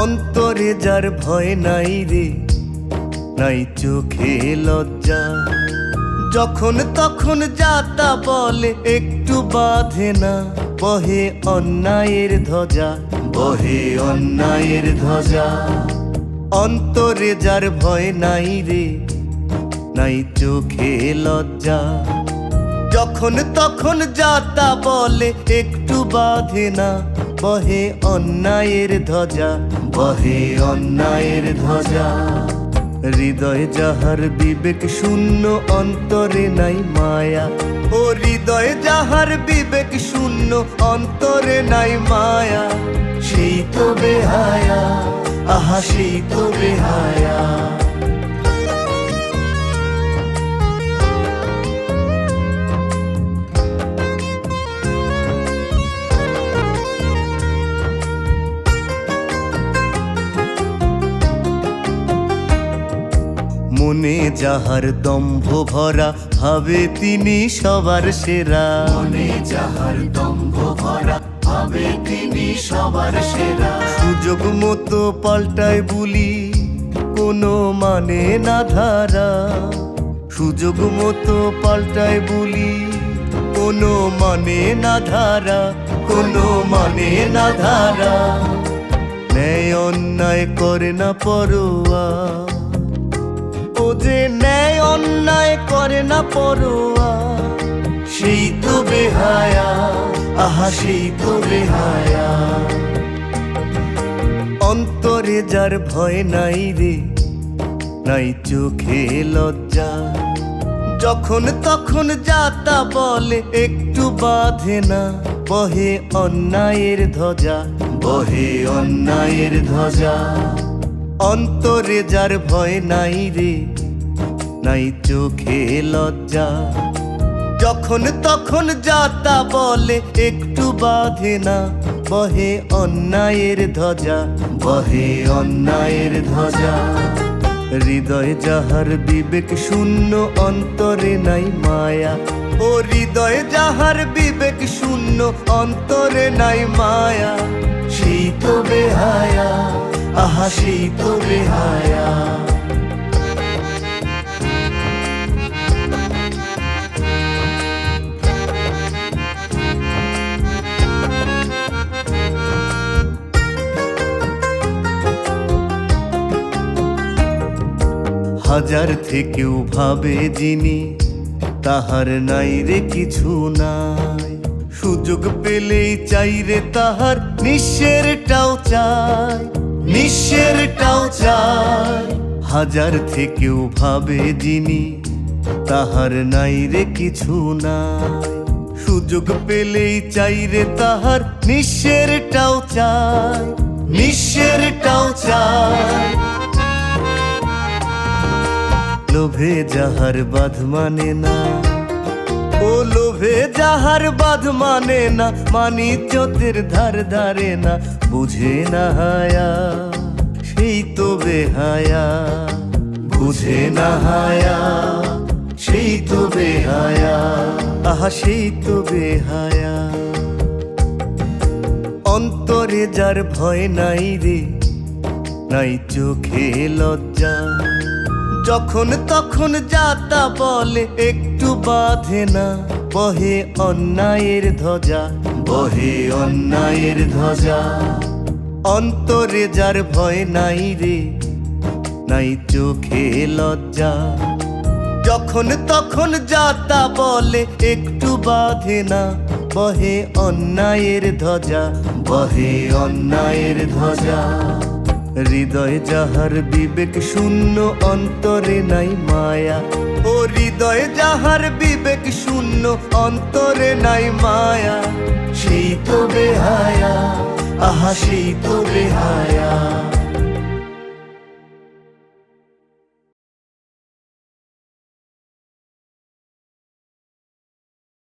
অন্তরে যার ভয় নাই রে, নাই চোখে লজ্জা, যখন তখন যা তা বলে একটু বাঁধে না, বহে অন্যায়ের ধ্বজা, বহে অন্যায়ের ধ্বজা। অন্তরে যার ভয় নাই রে, নাই চোখে লজ্জা, যখন তখন যা তা বলে একটু বাঁধে না, বহে অন্যায়ের ধ্বজা, বহে অন্যায়ের ধ্বজা। হৃদয় যাহার বিবেক শূন্য, অন্তরে নাই মায়া। ও হৃদয় যাহার বিবেক শূন্য, অন্তরে নাই মায়া, সেই তো বেহায়া, আহা সেই তো বেহায়া। মনে যাহার দম্ভ ভরা, ভাবে তিনি সবার সেরা। মনে যাহার দম্ভ ভরা, ভাবে তিনি সবার সেরা। সুযোগ মতো পাল্টায় বুলি, কোনো মানে না ধারা। সুযোগ মতো পাল্টায় বুলি, কোনো মানে না ধারা, কোনো মানে না ধারা। ন্যায় অন্যায় করে না পরোয়া, ও যে ন্যায় অন্যায় করে না পরোয়া, সেই তো বেহায়া, আহা সেই তো বেহায়া। অন্তরে যার ভয় নাই রে, নাই চোখে লজ্জা, যখন তখন যা তা বলে একটু বাঁধে না, বহে অন্যায়ের ধ্বজা, বহে অন্যায়ের ধ্বজা। অন্তরে যার ভয় নাই রে, নাই চোখে লজ্জা, যখন তখন যা তা বলে একটু বাঁধে না, বহে অন্যায়ের ধ্বজা, বহে অন্যায়ের ধ্বজা। হৃদয় যাহার বিবেক শূন্য, অন্তরে নাই মায়া। ও হৃদয় যাহার বিবেক শূন্য, অন্তরে নাই মায়া, সেই তো বেহায়া, আহা সেই তো বেহায়া। হাজার থেকেও ভাবে যিনি, তাহার নাই রে কিছু নাই। সুযোগ পেলেই চাই রে তাহার নিঃস্বেরটাও চাই, নিঃস্বেরটাও চাই। হাজার থেকেও ভাবে যিনি, তাহার নাই রে কিছু নাই। সুযোগ পেলেই চাই রে তাহার নিঃস্বেরটাও চাই, নিঃস্বেরটাও চাই। লোভে যাহার বাঁধ মানে না, ও লোভে যাহার বাঁধ মানে না, মানিজ্যতের ধার ধারে না, বুঝে না হায়া, সেই তো বেহায়া, বুঝে না হায়া, সেই তো বেহায়া, আহা সেই তো বেহায়া। অন্তরে যার ভয় নাই রে, নাই চোখে লজ্জা, যখন তখন যা তা বলে একটু বাঁধে না, বহে অন্যায়ের ধ্বজা, বহে অন্যায়ের ধ্বজা। অন্তরে যার ভয় নাই রে, নাই চোখে লজ্জা, যখন তখন যা তা বলে একটু বাঁধে না, বহে অন্যায়ের ধ্বজা, বহে অন্যায়ের ধ্বজা। হৃদয় যাহার বিবেক শূন্য, অন্তরে নাই মায়া। ও হৃদয় যাহার বিবেক শূন্য, অন্তরে নাই মায়া, সেই তো বেহায়া, আহা সেই তো বেহায়া।